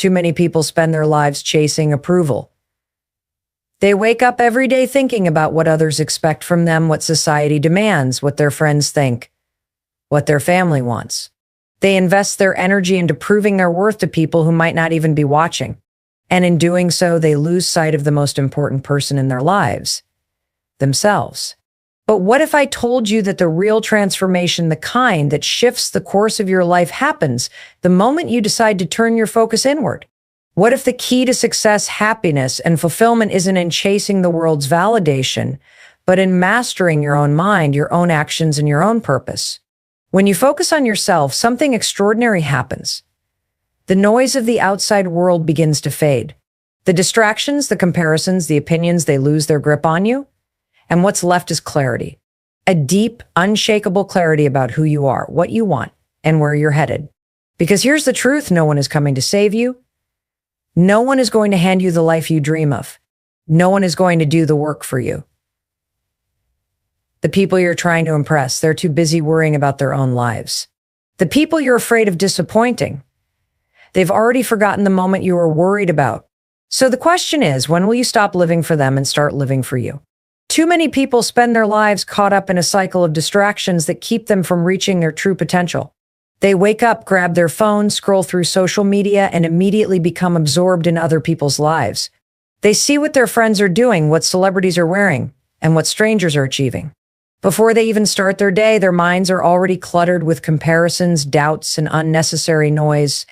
Too many people spend their lives chasing approval. They wake up every day thinking about what others expect from them, what society demands, what their friends think, what their family wants. They invest their energy into proving their worth to people who might not even be watching. And in doing so, they lose sight of the most important person in their lives, themselves. But what if I told you that the real transformation, the kind that shifts the course of your life, happens the moment you decide to turn your focus inward? What if the key to success, happiness, and fulfillment isn't in chasing the world's validation, but in mastering your own mind, your own actions, and your own purpose? When you focus on yourself, something extraordinary happens. The noise of the outside world begins to fade. The distractions, the comparisons, the opinions, they lose their grip on you. And what's left is clarity. A deep, unshakable clarity about who you are, what you want, and where you're headed. Because here's the truth, no one is coming to save you. No one is going to hand you the life you dream of. No one is going to do the work for you. The people you're trying to impress, they're too busy worrying about their own lives. The people you're afraid of disappointing, they've already forgotten the moment you were worried about. So the question is, when will you stop living for them and start living for you? Too many people spend their lives caught up in a cycle of distractions that keep them from reaching their true potential. They wake up, grab their phone, scroll through social media, and immediately become absorbed in other people's lives. They see what their friends are doing, what celebrities are wearing, and what strangers are achieving. Before they even start their day, their minds are already cluttered with comparisons, doubts, and unnecessary noise.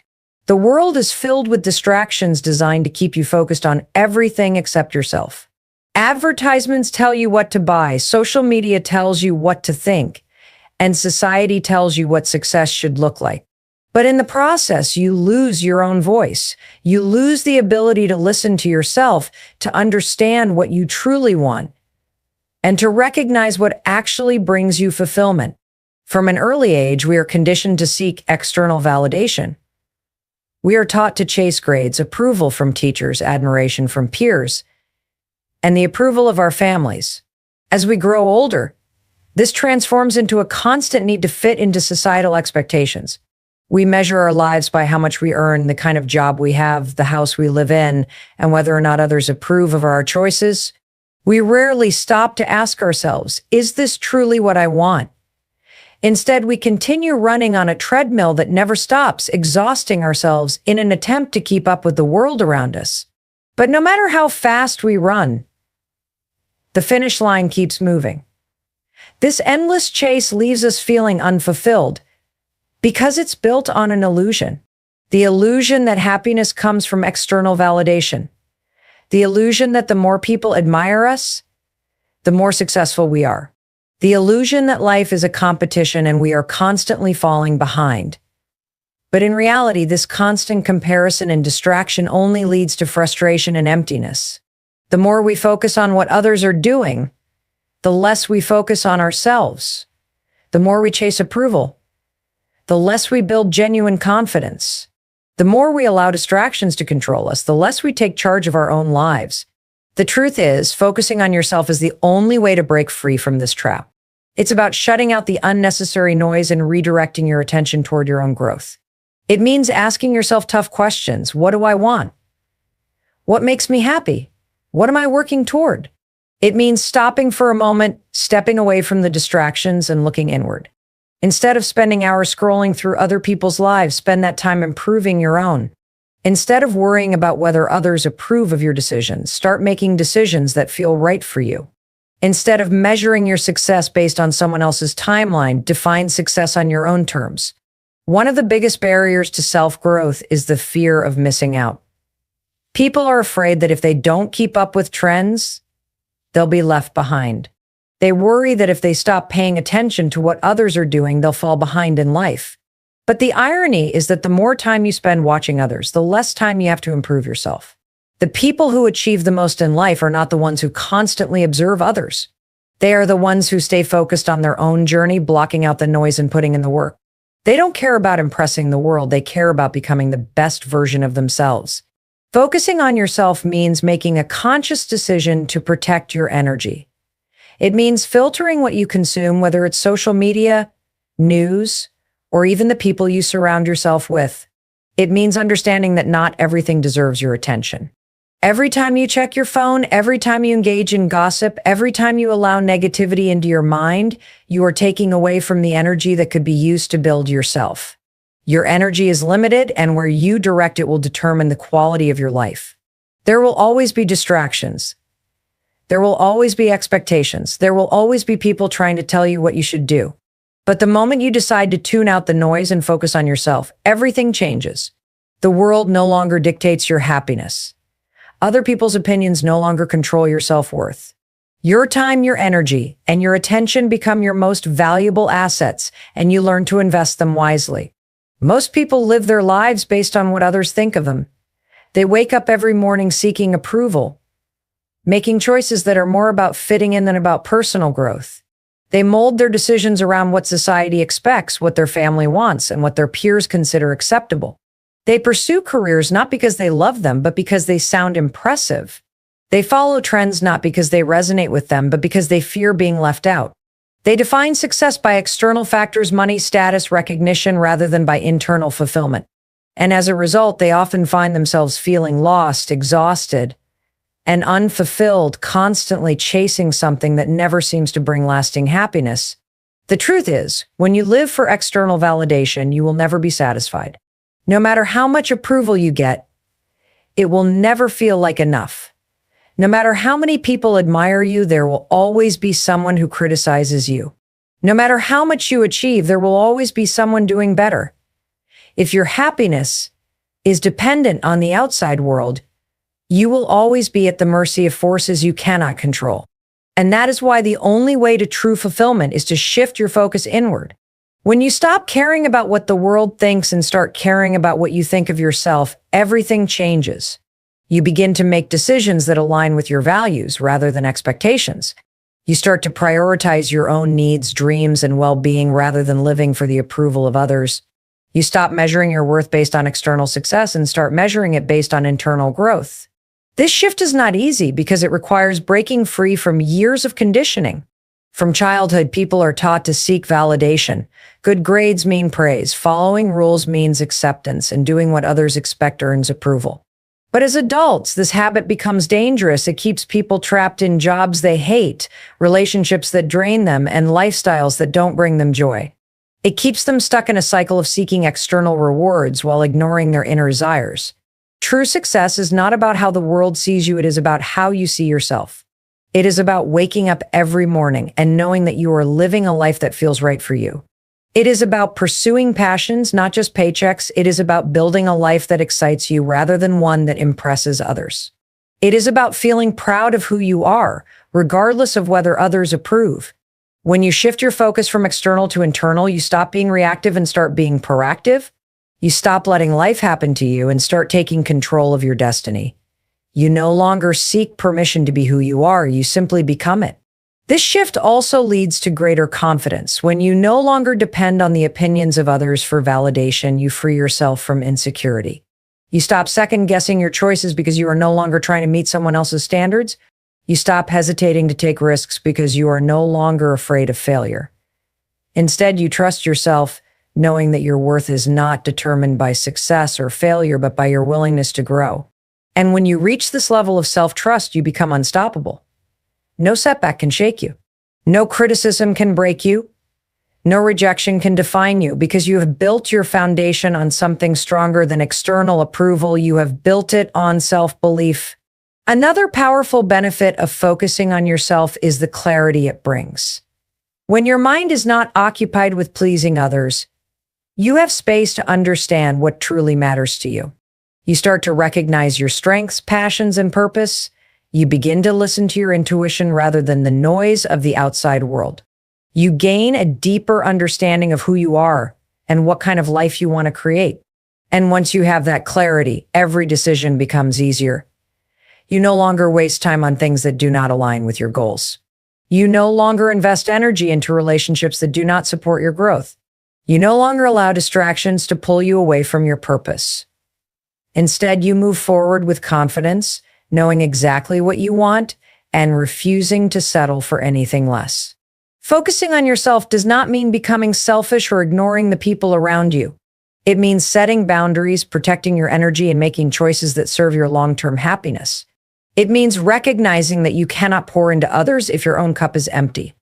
The world is filled with distractions designed to keep you focused on everything except yourself. Advertisements tell you what to buy, social media tells you what to think, and society tells you what success should look like. But in the process, you lose your own voice. You lose the ability to listen to yourself, to understand what you truly want, and to recognize what actually brings you fulfillment. From an early age, we are conditioned to seek external validation. We are taught to chase grades, approval from teachers, admiration from peers, and the approval of our families. As we grow older, this transforms into a constant need to fit into societal expectations. We measure our lives by how much we earn, the kind of job we have, the house we live in, and whether or not others approve of our choices. We rarely stop to ask ourselves, is this truly what I want? Instead, we continue running on a treadmill that never stops, exhausting ourselves in an attempt to keep up with the world around us. But no matter how fast we run, the finish line keeps moving. This endless chase leaves us feeling unfulfilled because it's built on an illusion. The illusion that happiness comes from external validation. The illusion that the more people admire us, the more successful we are. The illusion that life is a competition and we are constantly falling behind. But in reality, this constant comparison and distraction only leads to frustration and emptiness. The more we focus on what others are doing, the less we focus on ourselves. The more we chase approval, the less we build genuine confidence. The more we allow distractions to control us, the less we take charge of our own lives. The truth is, focusing on yourself is the only way to break free from this trap. It's about shutting out the unnecessary noise and redirecting your attention toward your own growth. It means asking yourself tough questions. What do I want? What makes me happy? What am I working toward? It means stopping for a moment, stepping away from the distractions and looking inward. Instead of spending hours scrolling through other people's lives, spend that time improving your own. Instead of worrying about whether others approve of your decisions, start making decisions that feel right for you. Instead of measuring your success based on someone else's timeline, define success on your own terms. One of the biggest barriers to self-growth is the fear of missing out. People are afraid that if they don't keep up with trends, they'll be left behind. They worry that if they stop paying attention to what others are doing, they'll fall behind in life. But the irony is that the more time you spend watching others, the less time you have to improve yourself. The people who achieve the most in life are not the ones who constantly observe others. They are the ones who stay focused on their own journey, blocking out the noise and putting in the work. They don't care about impressing the world. They care about becoming the best version of themselves. Focusing on yourself means making a conscious decision to protect your energy. It means filtering what you consume, whether it's social media, news, or even the people you surround yourself with. It means understanding that not everything deserves your attention. Every time you check your phone, every time you engage in gossip, every time you allow negativity into your mind, you are taking away from the energy that could be used to build yourself. Your energy is limited, and where you direct it will determine the quality of your life. There will always be distractions. There will always be expectations. There will always be people trying to tell you what you should do. But the moment you decide to tune out the noise and focus on yourself, everything changes. The world no longer dictates your happiness. Other people's opinions no longer control your self-worth. Your time, your energy, and your attention become your most valuable assets, and you learn to invest them wisely. Most people live their lives based on what others think of them. They wake up every morning seeking approval, making choices that are more about fitting in than about personal growth. They mold their decisions around what society expects, what their family wants, and what their peers consider acceptable. They pursue careers not because they love them, but because they sound impressive. They follow trends not because they resonate with them, but because they fear being left out. They define success by external factors, money, status, recognition, rather than by internal fulfillment. And as a result, they often find themselves feeling lost, exhausted, and unfulfilled, constantly chasing something that never seems to bring lasting happiness. The truth is, when you live for external validation, you will never be satisfied. No matter how much approval you get, it will never feel like enough. No matter how many people admire you, there will always be someone who criticizes you. No matter how much you achieve, there will always be someone doing better. If your happiness is dependent on the outside world, you will always be at the mercy of forces you cannot control. And that is why the only way to true fulfillment is to shift your focus inward. When you stop caring about what the world thinks and start caring about what you think of yourself, everything changes. You begin to make decisions that align with your values rather than expectations. You start to prioritize your own needs, dreams, and well-being rather than living for the approval of others. You stop measuring your worth based on external success and start measuring it based on internal growth. This shift is not easy because it requires breaking free from years of conditioning. From childhood, people are taught to seek validation. Good grades mean praise, following rules means acceptance, and doing what others expect earns approval. But as adults, this habit becomes dangerous. It keeps people trapped in jobs they hate, relationships that drain them, and lifestyles that don't bring them joy. It keeps them stuck in a cycle of seeking external rewards while ignoring their inner desires. True success is not about how the world sees you, it is about how you see yourself. It is about waking up every morning and knowing that you are living a life that feels right for you. It is about pursuing passions, not just paychecks. It is about building a life that excites you rather than one that impresses others. It is about feeling proud of who you are, regardless of whether others approve. When you shift your focus from external to internal, you stop being reactive and start being proactive. You stop letting life happen to you and start taking control of your destiny. You no longer seek permission to be who you are, you simply become it. This shift also leads to greater confidence. When you no longer depend on the opinions of others for validation, you free yourself from insecurity. You stop second-guessing your choices because you are no longer trying to meet someone else's standards. You stop hesitating to take risks because you are no longer afraid of failure. Instead, you trust yourself, knowing that your worth is not determined by success or failure, but by your willingness to grow. And when you reach this level of self-trust, you become unstoppable. No setback can shake you. No criticism can break you. No rejection can define you because you have built your foundation on something stronger than external approval. You have built it on self-belief. Another powerful benefit of focusing on yourself is the clarity it brings. When your mind is not occupied with pleasing others, you have space to understand what truly matters to you. You start to recognize your strengths, passions, and purpose. You begin to listen to your intuition rather than the noise of the outside world. You gain a deeper understanding of who you are and what kind of life you want to create. And once you have that clarity, every decision becomes easier. You no longer waste time on things that do not align with your goals. You no longer invest energy into relationships that do not support your growth. You no longer allow distractions to pull you away from your purpose. Instead, you move forward with confidence, knowing exactly what you want and refusing to settle for anything less. Focusing on yourself does not mean becoming selfish or ignoring the people around you. It means setting boundaries, protecting your energy, and making choices that serve your long-term happiness. It means recognizing that you cannot pour into others if your own cup is empty.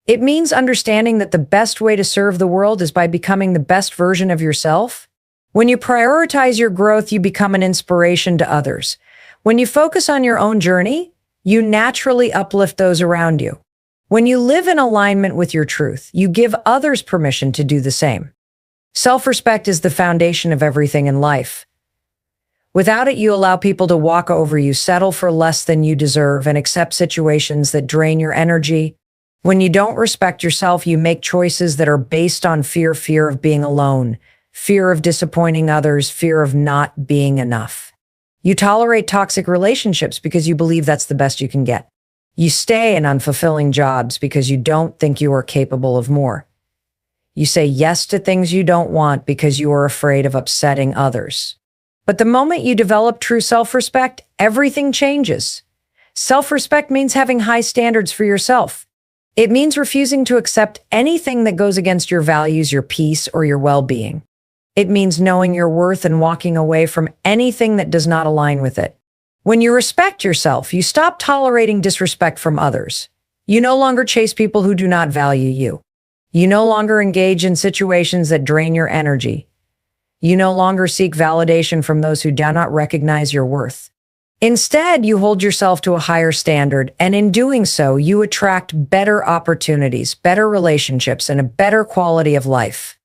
It means understanding that the best way to serve the world is by becoming the best version of yourself. When you prioritize your growth, you become an inspiration to others. When you focus on your own journey, you naturally uplift those around you. When you live in alignment with your truth, you give others permission to do the same. Self-respect is the foundation of everything in life. Without it, you allow people to walk over you, settle for less than you deserve, and accept situations that drain your energy. When you don't respect yourself, you make choices that are based on fear of being alone, fear of disappointing others, fear of not being enough. You tolerate toxic relationships because you believe that's the best you can get. You stay in unfulfilling jobs because you don't think you are capable of more. You say yes to things you don't want because you are afraid of upsetting others. But the moment you develop true self-respect, everything changes. Self-respect means having high standards for yourself. It means refusing to accept anything that goes against your values, your peace, or your well-being. It means knowing your worth and walking away from anything that does not align with it. When you respect yourself, you stop tolerating disrespect from others. You no longer chase people who do not value you. You no longer engage in situations that drain your energy. You no longer seek validation from those who do not recognize your worth. Instead, you hold yourself to a higher standard, and in doing so, you attract better opportunities, better relationships, and a better quality of life.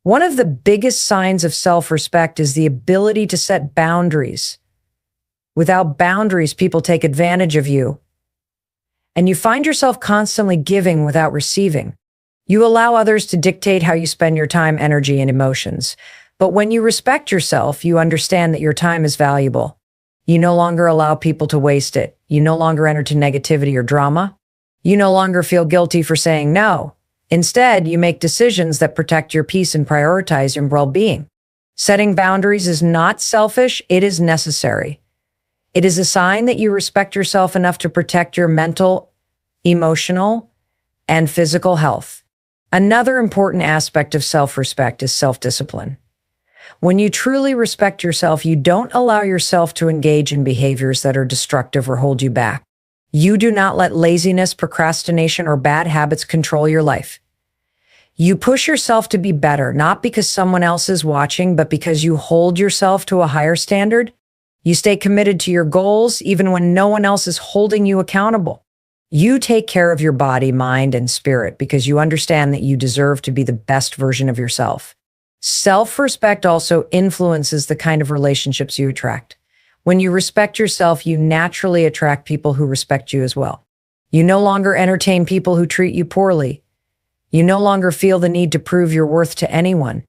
One of the biggest signs of self-respect is the ability to set boundaries. Without boundaries, people take advantage of you, and you find yourself constantly giving without receiving. You allow others to dictate how you spend your time, energy, and emotions. But when you respect yourself, you understand that your time is valuable. You no longer allow people to waste it. You no longer enter to negativity or drama. You no longer feel guilty for saying no. Instead, you make decisions that protect your peace and prioritize your well-being. Setting boundaries is not selfish, it is necessary. It is a sign that you respect yourself enough to protect your mental, emotional, and physical health. Another important aspect of self-respect is self-discipline. When you truly respect yourself, you don't allow yourself to engage in behaviors that are destructive or hold you back. You do not let laziness, procrastination, or bad habits control your life. You push yourself to be better, not because someone else is watching, but because you hold yourself to a higher standard. You stay committed to your goals even when no one else is holding you accountable. You take care of your body, mind, and spirit because you understand that you deserve to be the best version of yourself. Self-respect also influences the kind of relationships you attract. When you respect yourself, you naturally attract people who respect you as well. You no longer entertain people who treat you poorly. You no longer feel the need to prove your worth to anyone.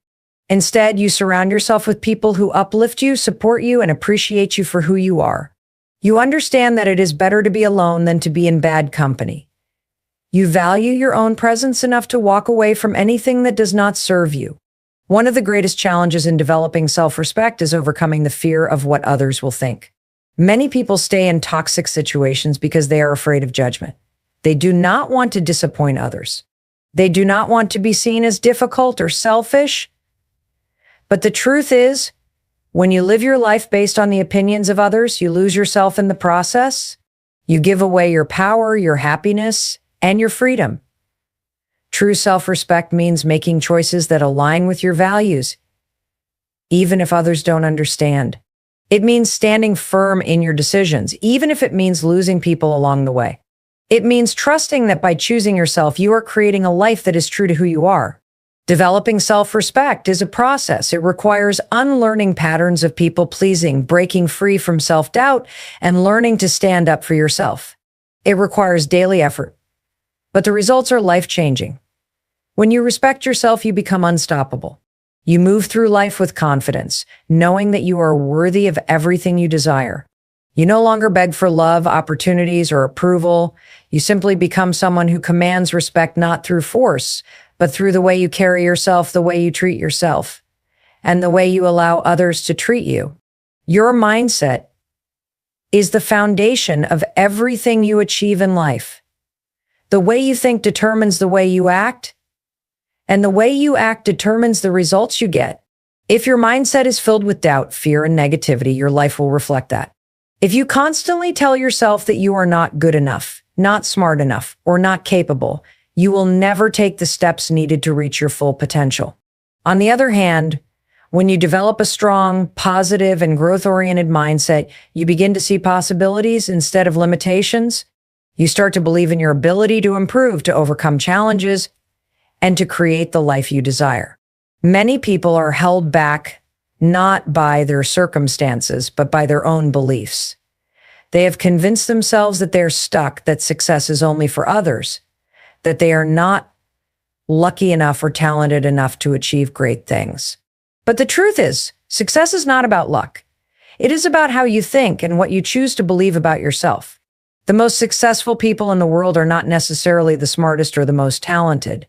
Instead, you surround yourself with people who uplift you, support you, and appreciate you for who you are. You understand that it is better to be alone than to be in bad company. You value your own presence enough to walk away from anything that does not serve you. One of the greatest challenges in developing self-respect is overcoming the fear of what others will think. Many people stay in toxic situations because they are afraid of judgment. They do not want to disappoint others. They do not want to be seen as difficult or selfish. But the truth is, when you live your life based on the opinions of others, you lose yourself in the process. You give away your power, your happiness, and your freedom. True self-respect means making choices that align with your values, even if others don't understand. It means standing firm in your decisions, even if it means losing people along the way. It means trusting that by choosing yourself, you are creating a life that is true to who you are. Developing self-respect is a process. It requires unlearning patterns of people-pleasing, breaking free from self-doubt, and learning to stand up for yourself. It requires daily effort, but the results are life-changing. When you respect yourself, you become unstoppable. You move through life with confidence, knowing that you are worthy of everything you desire. You no longer beg for love, opportunities, or approval. You simply become someone who commands respect not through force, but through the way you carry yourself, the way you treat yourself, and the way you allow others to treat you. Your mindset is the foundation of everything you achieve in life. The way you think determines the way you act, and the way you act determines the results you get. If your mindset is filled with doubt, fear, and negativity, your life will reflect that. If you constantly tell yourself that you are not good enough, not smart enough, or not capable, you will never take the steps needed to reach your full potential. On the other hand, when you develop a strong, positive, and growth-oriented mindset, you begin to see possibilities instead of limitations. You start to believe in your ability to improve, to overcome challenges, and to create the life you desire. Many people are held back not by their circumstances, but by their own beliefs. They have convinced themselves that they're stuck, that success is only for others, that they are not lucky enough or talented enough to achieve great things. But the truth is, success is not about luck. It is about how you think and what you choose to believe about yourself. The most successful people in the world are not necessarily the smartest or the most talented.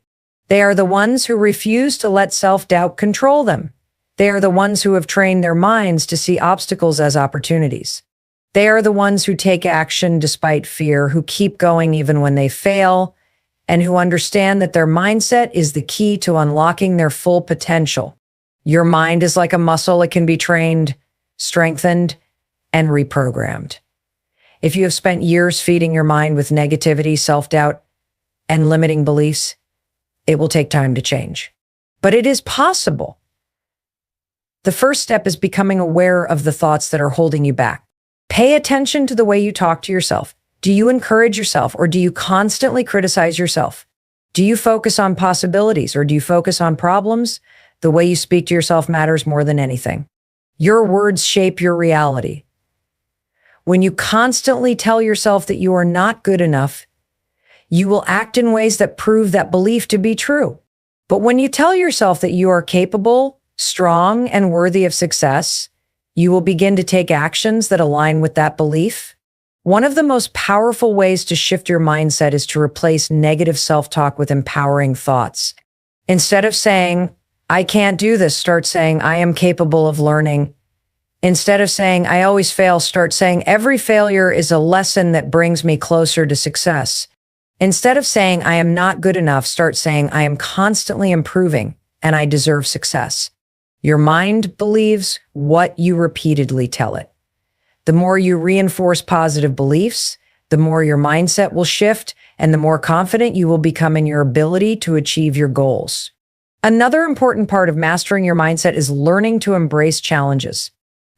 They are the ones who refuse to let self-doubt control them. They are the ones who have trained their minds to see obstacles as opportunities. They are the ones who take action despite fear, who keep going even when they fail, and who understand that their mindset is the key to unlocking their full potential. Your mind is like a muscle. It can be trained, strengthened, and reprogrammed. If you have spent years feeding your mind with negativity, self-doubt, and limiting beliefs, it will take time to change. But it is possible. The first step is becoming aware of the thoughts that are holding you back. Pay attention to the way you talk to yourself. Do you encourage yourself, or do you constantly criticize yourself? Do you focus on possibilities, or do you focus on problems? The way you speak to yourself matters more than anything. Your words shape your reality. When you constantly tell yourself that you are not good enough, you will act in ways that prove that belief to be true. But when you tell yourself that you are capable, strong, and worthy of success, you will begin to take actions that align with that belief. One of the most powerful ways to shift your mindset is to replace negative self-talk with empowering thoughts. Instead of saying, "I can't do this," start saying, "I am capable of learning." Instead of saying, "I always fail," start saying, "Every failure is a lesson that brings me closer to success." Instead of saying, "I am not good enough," start saying, "I am constantly improving and I deserve success." Your mind believes what you repeatedly tell it. The more you reinforce positive beliefs, the more your mindset will shift and the more confident you will become in your ability to achieve your goals. Another important part of mastering your mindset is learning to embrace challenges.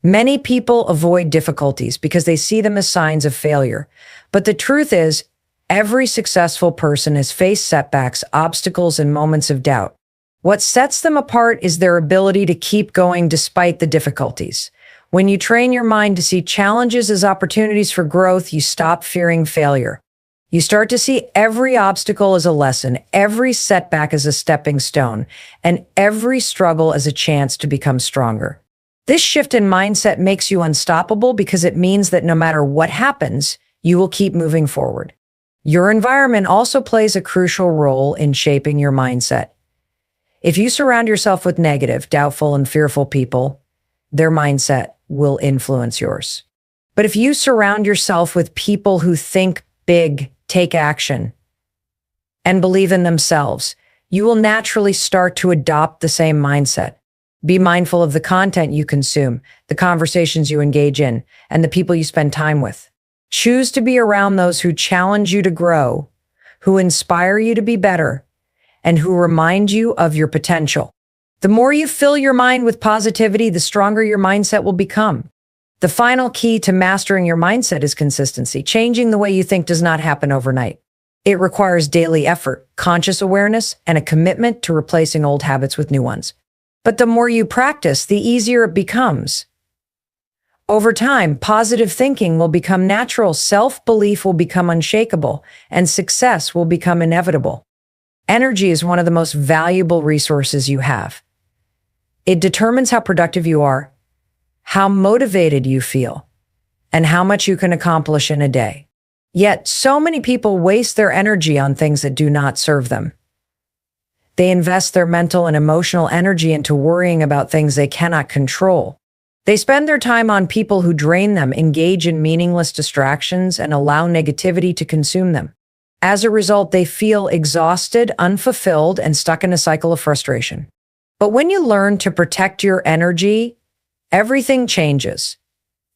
Many people avoid difficulties because they see them as signs of failure. But the truth is, every successful person has faced setbacks, obstacles, and moments of doubt. What sets them apart is their ability to keep going despite the difficulties. When you train your mind to see challenges as opportunities for growth, you stop fearing failure. You start to see every obstacle as a lesson, every setback as a stepping stone, and every struggle as a chance to become stronger. This shift in mindset makes you unstoppable because it means that no matter what happens, you will keep moving forward. Your environment also plays a crucial role in shaping your mindset. If you surround yourself with negative, doubtful, and fearful people, their mindset will influence yours. But if you surround yourself with people who think big, take action, and believe in themselves, you will naturally start to adopt the same mindset. Be mindful of the content you consume, the conversations you engage in, and the people you spend time with. Choose to be around those who challenge you to grow, who inspire you to be better, and who remind you of your potential. The more you fill your mind with positivity, the stronger your mindset will become. The final key to mastering your mindset is consistency. Changing the way you think does not happen overnight. It requires daily effort, conscious awareness, and a commitment to replacing old habits with new ones. But the more you practice, the easier it becomes. Over time, positive thinking will become natural, self-belief will become unshakable, and success will become inevitable. Energy is one of the most valuable resources you have. It determines how productive you are, how motivated you feel, and how much you can accomplish in a day. Yet, so many people waste their energy on things that do not serve them. They invest their mental and emotional energy into worrying about things they cannot control. They spend their time on people who drain them, engage in meaningless distractions, and allow negativity to consume them. As a result, they feel exhausted, unfulfilled, and stuck in a cycle of frustration. But when you learn to protect your energy, everything changes.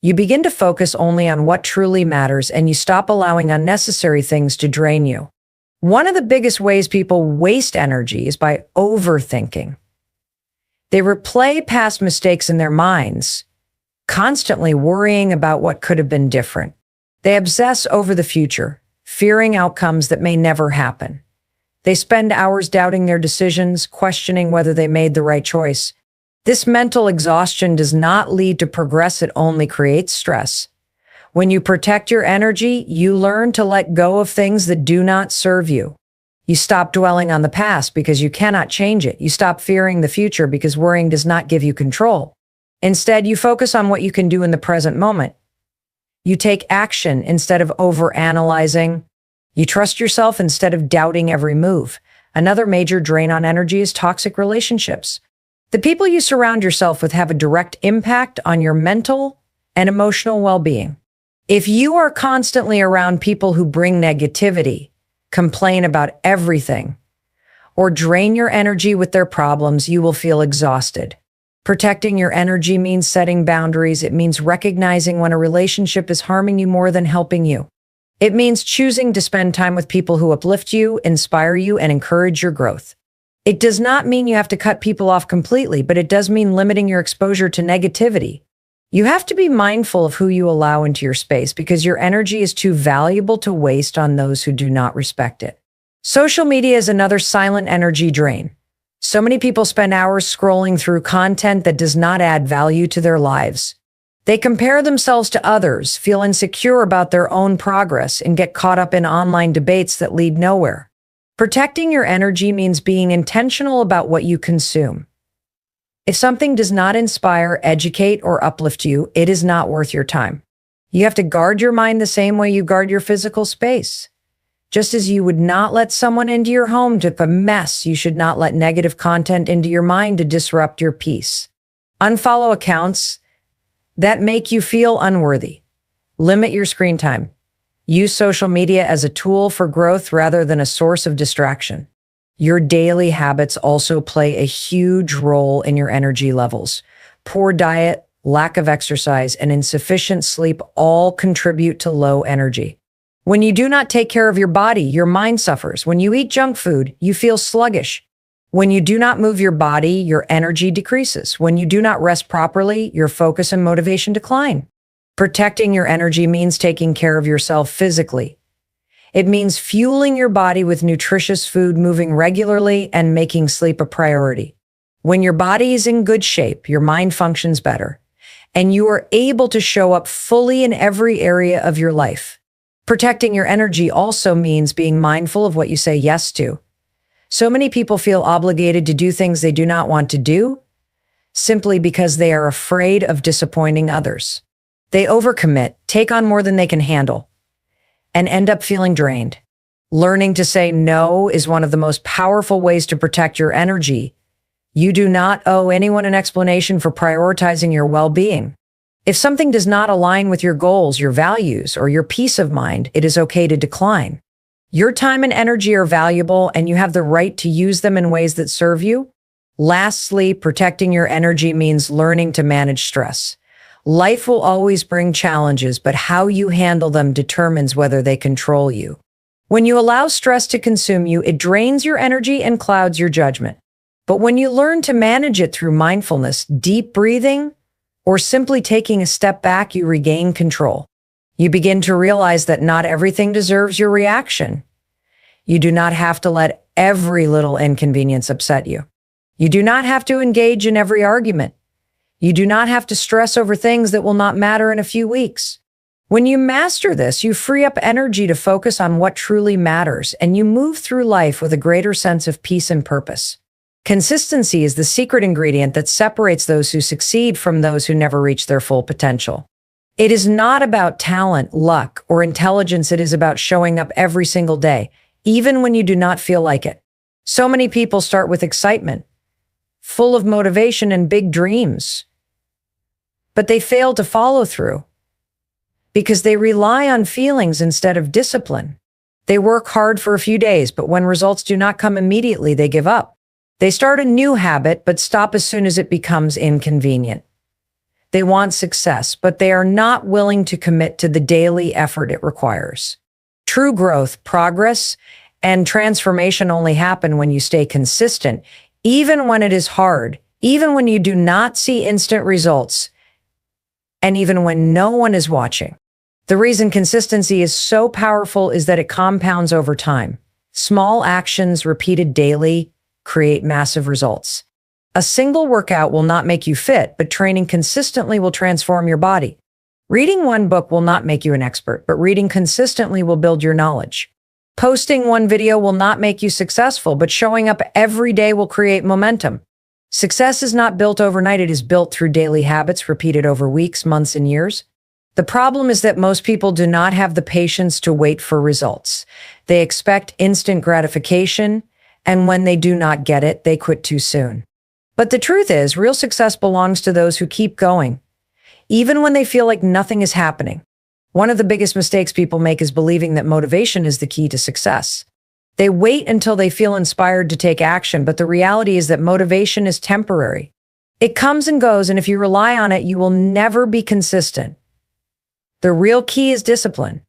You begin to focus only on what truly matters and you stop allowing unnecessary things to drain you. One of the biggest ways people waste energy is by overthinking. They replay past mistakes in their minds, constantly worrying about what could have been different. They obsess over the future, fearing outcomes that may never happen. They spend hours doubting their decisions, questioning whether they made the right choice. This mental exhaustion does not lead to progress, it only creates stress. When you protect your energy, you learn to let go of things that do not serve you. You stop dwelling on the past because you cannot change it. You stop fearing the future because worrying does not give you control. Instead, you focus on what you can do in the present moment. You take action instead of overanalyzing. You trust yourself instead of doubting every move. Another major drain on energy is toxic relationships. The people you surround yourself with have a direct impact on your mental and emotional well-being. If you are constantly around people who bring negativity, complain about everything, or drain your energy with their problems, you will feel exhausted. Protecting your energy means setting boundaries. It means recognizing when a relationship is harming you more than helping you. It means choosing to spend time with people who uplift you, inspire you, and encourage your growth. It does not mean you have to cut people off completely, but it does mean limiting your exposure to negativity. You have to be mindful of who you allow into your space because your energy is too valuable to waste on those who do not respect it. Social media is another silent energy drain. So many people spend hours scrolling through content that does not add value to their lives. They compare themselves to others, feel insecure about their own progress, and get caught up in online debates that lead nowhere. Protecting your energy means being intentional about what you consume. If something does not inspire, educate, or uplift you, it is not worth your time. You have to guard your mind the same way you guard your physical space. Just as you would not let someone into your home to a mess, you should not let negative content into your mind to disrupt your peace. Unfollow accounts that make you feel unworthy. Limit your screen time. Use social media as a tool for growth rather than a source of distraction. Your daily habits also play a huge role in your energy levels. Poor diet, lack of exercise, and insufficient sleep all contribute to low energy. When you do not take care of your body, your mind suffers. When you eat junk food, you feel sluggish. When you do not move your body, your energy decreases. When you do not rest properly, your focus and motivation decline. Protecting your energy means taking care of yourself physically. It means fueling your body with nutritious food, moving regularly, and making sleep a priority. When your body is in good shape, your mind functions better, and you are able to show up fully in every area of your life. Protecting your energy also means being mindful of what you say yes to. So many people feel obligated to do things they do not want to do, simply because they are afraid of disappointing others. They overcommit, take on more than they can handle, and end up feeling drained. Learning to say no is one of the most powerful ways to protect your energy. You do not owe anyone an explanation for prioritizing your well-being. If something does not align with your goals, your values, or your peace of mind, it is okay to decline. Your time and energy are valuable, and you have the right to use them in ways that serve you. Lastly, protecting your energy means learning to manage stress. Life will always bring challenges, but how you handle them determines whether they control you. When you allow stress to consume you, it drains your energy and clouds your judgment. But when you learn to manage it through mindfulness, deep breathing, or simply taking a step back, you regain control. You begin to realize that not everything deserves your reaction. You do not have to let every little inconvenience upset you. You do not have to engage in every argument. You do not have to stress over things that will not matter in a few weeks. When you master this, you free up energy to focus on what truly matters, and you move through life with a greater sense of peace and purpose. Consistency is the secret ingredient that separates those who succeed from those who never reach their full potential. It is not about talent, luck, or intelligence. It is about showing up every single day, even when you do not feel like it. So many people start with excitement, full of motivation and big dreams, but they fail to follow through because they rely on feelings instead of discipline. They work hard for a few days, but when results do not come immediately, they give up. They start a new habit, but stop as soon as it becomes inconvenient. They want success, but they are not willing to commit to the daily effort it requires. True growth, progress, and transformation only happen when you stay consistent, even when it is hard, even when you do not see instant results, and even when no one is watching. The reason consistency is so powerful is that it compounds over time. Small actions repeated daily create massive results. A single workout will not make you fit, but training consistently will transform your body. Reading one book will not make you an expert, but reading consistently will build your knowledge. Posting one video will not make you successful, but showing up every day will create momentum. Success is not built overnight, it is built through daily habits repeated over weeks, months, and years. The problem is that most people do not have the patience to wait for results. They expect instant gratification, and when they do not get it, they quit too soon. But the truth is, real success belongs to those who keep going, even when they feel like nothing is happening. One of the biggest mistakes people make is believing that motivation is the key to success. They wait until they feel inspired to take action, but the reality is that motivation is temporary. It comes and goes, and if you rely on it, you will never be consistent. The real key is discipline.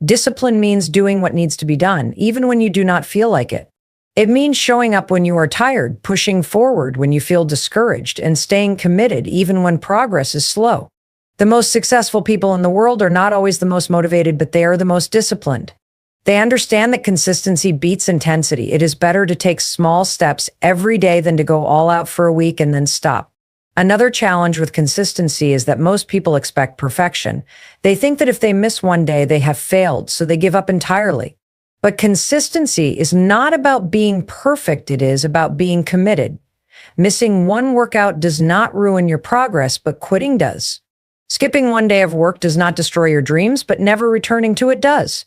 Discipline means doing what needs to be done, even when you do not feel like it. It means showing up when you are tired, pushing forward when you feel discouraged, and staying committed even when progress is slow. The most successful people in the world are not always the most motivated, but they are the most disciplined. They understand that consistency beats intensity. It is better to take small steps every day than to go all out for a week and then stop. Another challenge with consistency is that most people expect perfection. They think that if they miss one day, they have failed, so they give up entirely. But consistency is not about being perfect, it is about being committed. Missing one workout does not ruin your progress, but quitting does. Skipping one day of work does not destroy your dreams, but never returning to it does.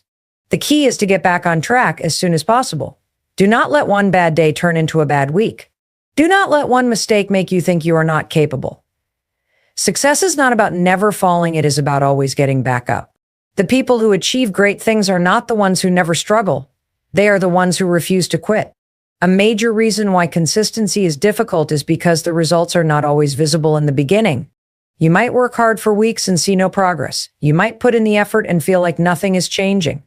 The key is to get back on track as soon as possible. Do not let one bad day turn into a bad week. Do not let one mistake make you think you are not capable. Success is not about never falling, it is about always getting back up. The people who achieve great things are not the ones who never struggle. They are the ones who refuse to quit. A major reason why consistency is difficult is because the results are not always visible in the beginning. You might work hard for weeks and see no progress. You might put in the effort and feel like nothing is changing.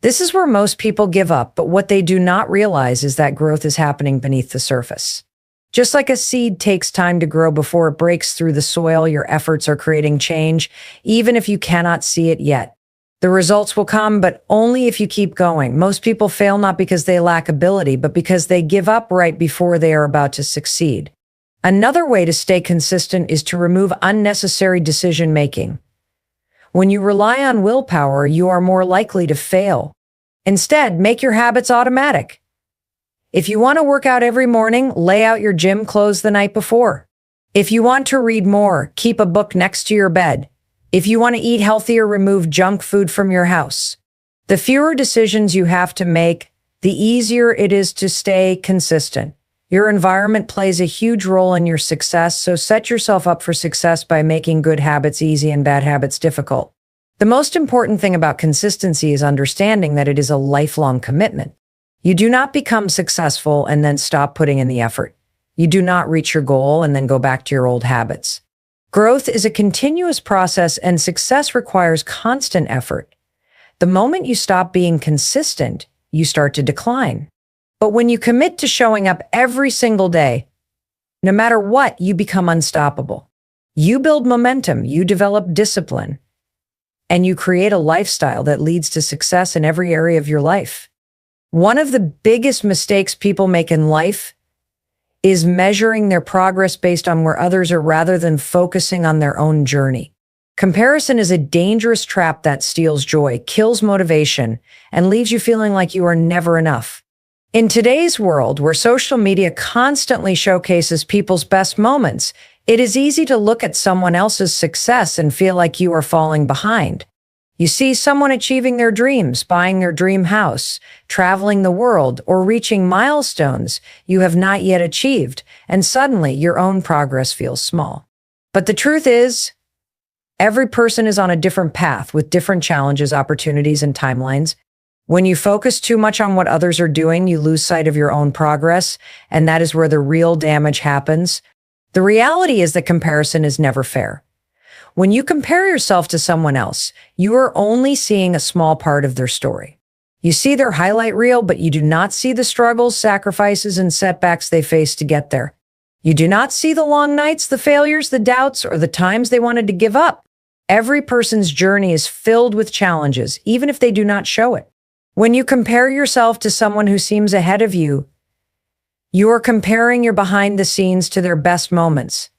This is where most people give up, but what they do not realize is that growth is happening beneath the surface. Just like a seed takes time to grow before it breaks through the soil, your efforts are creating change, even if you cannot see it yet. The results will come, but only if you keep going. Most people fail not because they lack ability, but because they give up right before they are about to succeed. Another way to stay consistent is to remove unnecessary decision-making. When you rely on willpower, you are more likely to fail. Instead, make your habits automatic. If you want to work out every morning, lay out your gym clothes the night before. If you want to read more, keep a book next to your bed. If you want to eat healthier, remove junk food from your house. The fewer decisions you have to make, the easier it is to stay consistent. Your environment plays a huge role in your success, so set yourself up for success by making good habits easy and bad habits difficult. The most important thing about consistency is understanding that it is a lifelong commitment. You do not become successful and then stop putting in the effort. You do not reach your goal and then go back to your old habits. Growth is a continuous process, and success requires constant effort. The moment you stop being consistent, you start to decline. But when you commit to showing up every single day, no matter what, you become unstoppable. You build momentum, you develop discipline, and you create a lifestyle that leads to success in every area of your life. One of the biggest mistakes people make in life is measuring their progress based on where others are rather than focusing on their own journey. Comparison is a dangerous trap that steals joy, kills motivation, and leaves you feeling like you are never enough. In today's world, where social media constantly showcases people's best moments, it is easy to look at someone else's success and feel like you are falling behind. You see someone achieving their dreams, buying their dream house, traveling the world, or reaching milestones you have not yet achieved, and suddenly your own progress feels small. But the truth is, every person is on a different path with different challenges, opportunities, and timelines. When you focus too much on what others are doing, you lose sight of your own progress, and that is where the real damage happens. The reality is that comparison is never fair. When you compare yourself to someone else, you are only seeing a small part of their story. You see their highlight reel, but you do not see the struggles, sacrifices, and setbacks they faced to get there. You do not see the long nights, the failures, the doubts, or the times they wanted to give up. Every person's journey is filled with challenges, even if they do not show it. When you compare yourself to someone who seems ahead of you, you are comparing your behind the scenes to their best moments,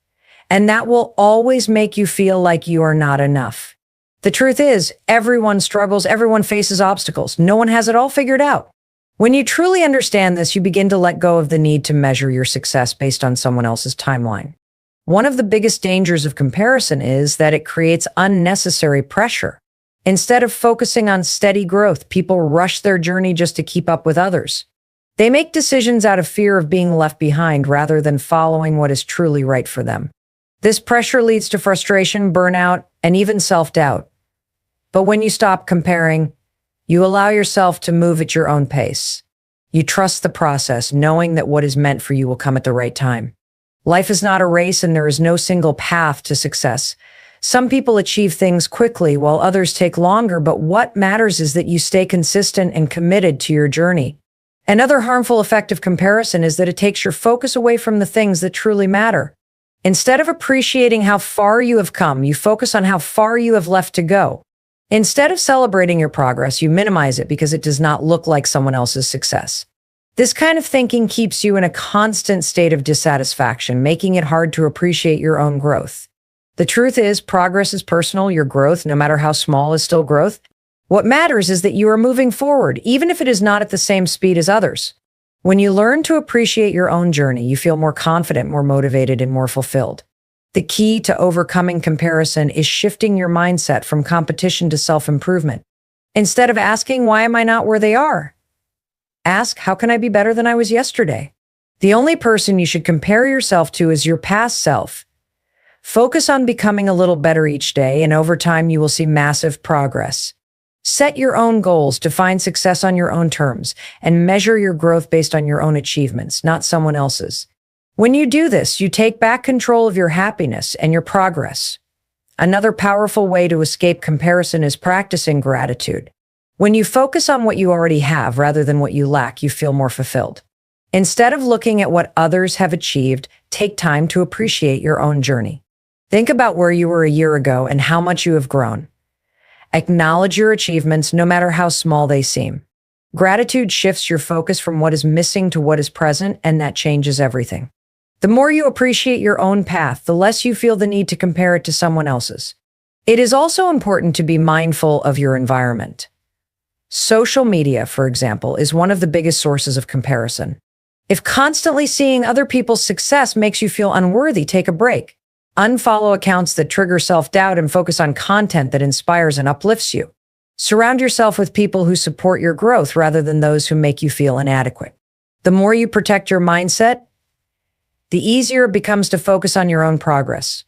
and that will always make you feel like you are not enough. The truth is, everyone struggles, everyone faces obstacles. No one has it all figured out. When you truly understand this, you begin to let go of the need to measure your success based on someone else's timeline. One of the biggest dangers of comparison is that it creates unnecessary pressure. Instead of focusing on steady growth, people rush their journey just to keep up with others. They make decisions out of fear of being left behind rather than following what is truly right for them. This pressure leads to frustration, burnout, and even self-doubt. But when you stop comparing, you allow yourself to move at your own pace. You trust the process, knowing that what is meant for you will come at the right time. Life is not a race, and there is no single path to success. Some people achieve things quickly while others take longer, but what matters is that you stay consistent and committed to your journey. Another harmful effect of comparison is that it takes your focus away from the things that truly matter. Instead of appreciating how far you have come, you focus on how far you have left to go. Instead of celebrating your progress, you minimize it because it does not look like someone else's success. This kind of thinking keeps you in a constant state of dissatisfaction, making it hard to appreciate your own growth. The truth is, progress is personal. Your growth, no matter how small, is still growth. What matters is that you are moving forward, even if it is not at the same speed as others. When you learn to appreciate your own journey, you feel more confident, more motivated, and more fulfilled. The key to overcoming comparison is shifting your mindset from competition to self-improvement. Instead of asking, why am I not where they are? Ask, how can I be better than I was yesterday? The only person you should compare yourself to is your past self. Focus on becoming a little better each day, and over time you will see massive progress. Set your own goals, define success on your own terms, and measure your growth based on your own achievements, not someone else's. When you do this, you take back control of your happiness and your progress. Another powerful way to escape comparison is practicing gratitude. When you focus on what you already have rather than what you lack, you feel more fulfilled. Instead of looking at what others have achieved, take time to appreciate your own journey. Think about where you were a year ago and how much you have grown. Acknowledge your achievements, no matter how small they seem. Gratitude shifts your focus from what is missing to what is present, and that changes everything. The more you appreciate your own path, the less you feel the need to compare it to someone else's. It is also important to be mindful of your environment. Social media, for example, is one of the biggest sources of comparison. If constantly seeing other people's success makes you feel unworthy, take a break. Unfollow accounts that trigger self-doubt and focus on content that inspires and uplifts you. Surround yourself with people who support your growth rather than those who make you feel inadequate. The more you protect your mindset, the easier it becomes to focus on your own progress.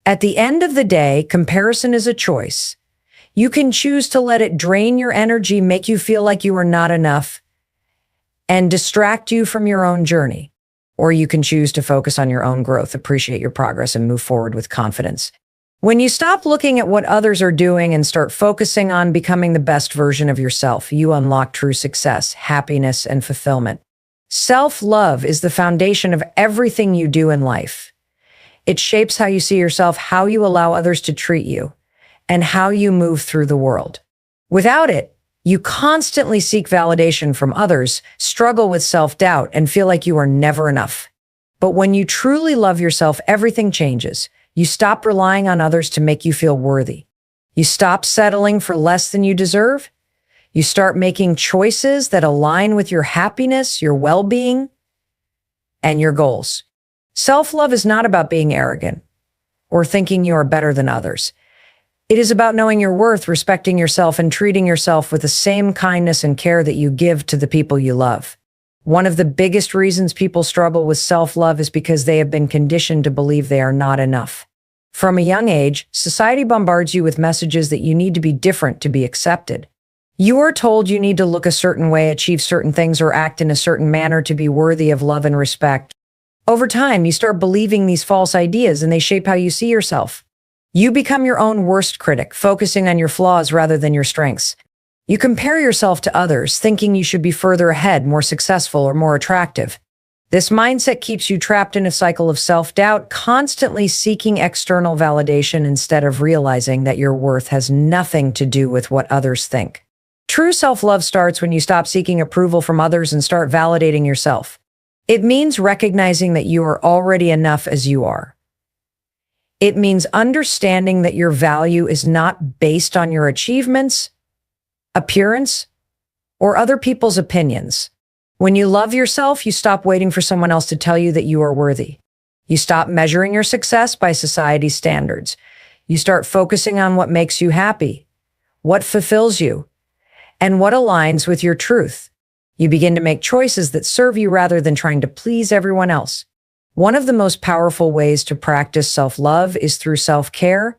At the end of the day, comparison is a choice. You can choose to let it drain your energy, make you feel like you are not enough, and distract you from your own journey. Or you can choose to focus on your own growth, appreciate your progress, and move forward with confidence. When you stop looking at what others are doing and start focusing on becoming the best version of yourself, you unlock true success, happiness, and fulfillment. Self-love is the foundation of everything you do in life. It shapes how you see yourself, how you allow others to treat you, and how you move through the world. Without it, you constantly seek validation from others, struggle with self-doubt, and feel like you are never enough. But when you truly love yourself, everything changes. You stop relying on others to make you feel worthy. You stop settling for less than you deserve. You start making choices that align with your happiness, your well-being, and your goals. Self-love is not about being arrogant or thinking you are better than others. It is about knowing your worth, respecting yourself, and treating yourself with the same kindness and care that you give to the people you love. One of the biggest reasons people struggle with self-love is because they have been conditioned to believe they are not enough. From a young age, society bombards you with messages that you need to be different to be accepted. You are told you need to look a certain way, achieve certain things, or act in a certain manner to be worthy of love and respect. Over time, you start believing these false ideas and they shape how you see yourself. You become your own worst critic, focusing on your flaws rather than your strengths. You compare yourself to others, thinking you should be further ahead, more successful, or more attractive. This mindset keeps you trapped in a cycle of self-doubt, constantly seeking external validation instead of realizing that your worth has nothing to do with what others think. True self-love starts when you stop seeking approval from others and start validating yourself. It means recognizing that you are already enough as you are. It means understanding that your value is not based on your achievements, appearance, or other people's opinions. When you love yourself, you stop waiting for someone else to tell you that you are worthy. You stop measuring your success by society's standards. You start focusing on what makes you happy, what fulfills you, and what aligns with your truth. You begin to make choices that serve you rather than trying to please everyone else. One of the most powerful ways to practice self-love is through self-care.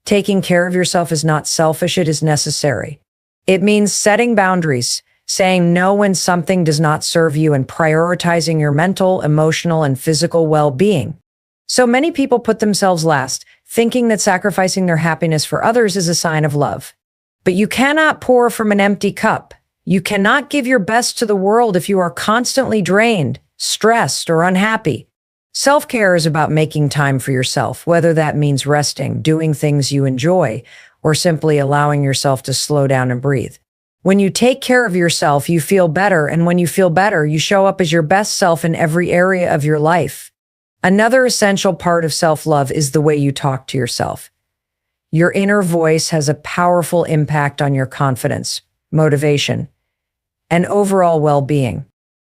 Taking care of yourself is not selfish, it is necessary. It means setting boundaries, saying no when something does not serve you, and prioritizing your mental, emotional, and physical well-being. So many people put themselves last, thinking that sacrificing their happiness for others is a sign of love. But you cannot pour from an empty cup. You cannot give your best to the world if you are constantly drained, stressed, or unhappy. Self-care is about making time for yourself, whether that means resting, doing things you enjoy, or simply allowing yourself to slow down and breathe. When you take care of yourself, you feel better, and when you feel better, you show up as your best self in every area of your life. Another essential part of self-love is the way you talk to yourself. Your inner voice has a powerful impact on your confidence, motivation, and overall well-being.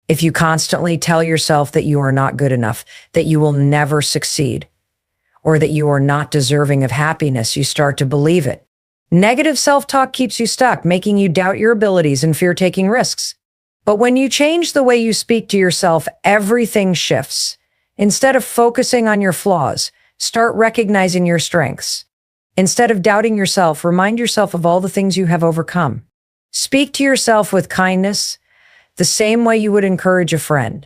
If you constantly tell yourself that you are not good enough, that you will never succeed, or that you are not deserving of happiness, you start to believe it. Negative self-talk keeps you stuck, making you doubt your abilities and fear taking risks. But when you change the way you speak to yourself, everything shifts. Instead of focusing on your flaws, start recognizing your strengths. Instead of doubting yourself, remind yourself of all the things you have overcome. Speak to yourself with kindness, the same way you would encourage a friend.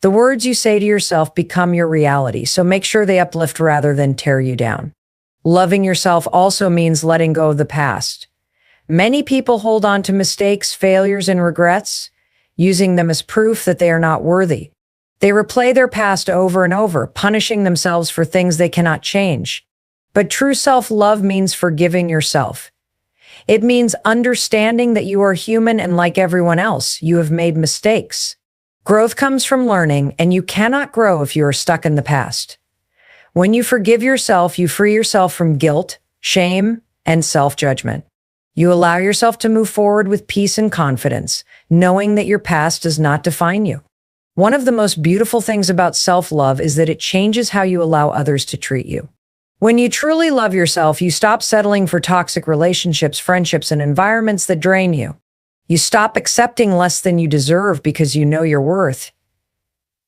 The words you say to yourself become your reality, so make sure they uplift rather than tear you down. Loving yourself also means letting go of the past. Many people hold on to mistakes, failures, and regrets, using them as proof that they are not worthy. They replay their past over and over, punishing themselves for things they cannot change. But true self-love means forgiving yourself. It means understanding that you are human and like everyone else, you have made mistakes. Growth comes from learning, and you cannot grow if you are stuck in the past. When you forgive yourself, you free yourself from guilt, shame, and self-judgment. You allow yourself to move forward with peace and confidence, knowing that your past does not define you. One of the most beautiful things about self-love is that it changes how you allow others to treat you. When you truly love yourself, you stop settling for toxic relationships, friendships, and environments that drain you. You stop accepting less than you deserve because you know your worth.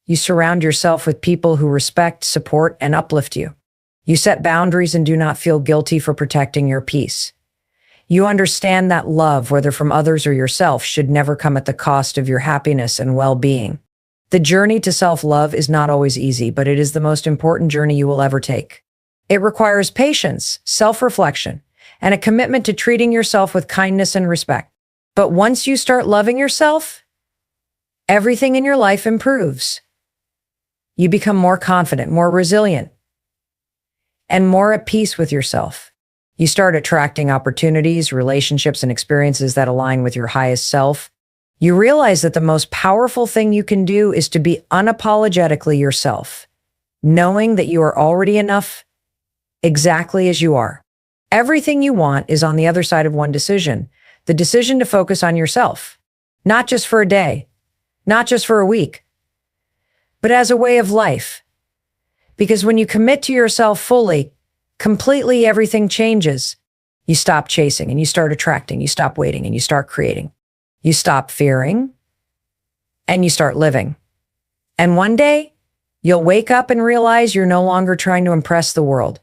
You surround yourself with people who respect, support, and uplift you. You set boundaries and do not feel guilty for protecting your peace. You understand that love, whether from others or yourself, should never come at the cost of your happiness and well-being. The journey to self-love is not always easy, but it is the most important journey you will ever take. It requires patience, self-reflection, and a commitment to treating yourself with kindness and respect. But once you start loving yourself, everything in your life improves. You become more confident, more resilient, and more at peace with yourself. You start attracting opportunities, relationships, and experiences that align with your highest self. You realize that the most powerful thing you can do is to be unapologetically yourself, knowing that you are already enough exactly as you are. Everything you want is on the other side of one decision, the decision to focus on yourself, not just for a day, not just for a week, but as a way of life. Because when you commit to yourself fully, completely, everything changes. You stop chasing and you start attracting. You stop waiting and you start creating. You stop fearing and you start living. And one day, you'll wake up and realize you're no longer trying to impress the world.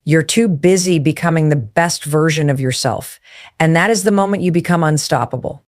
You're too busy becoming the best version of yourself. And that is the moment you become unstoppable.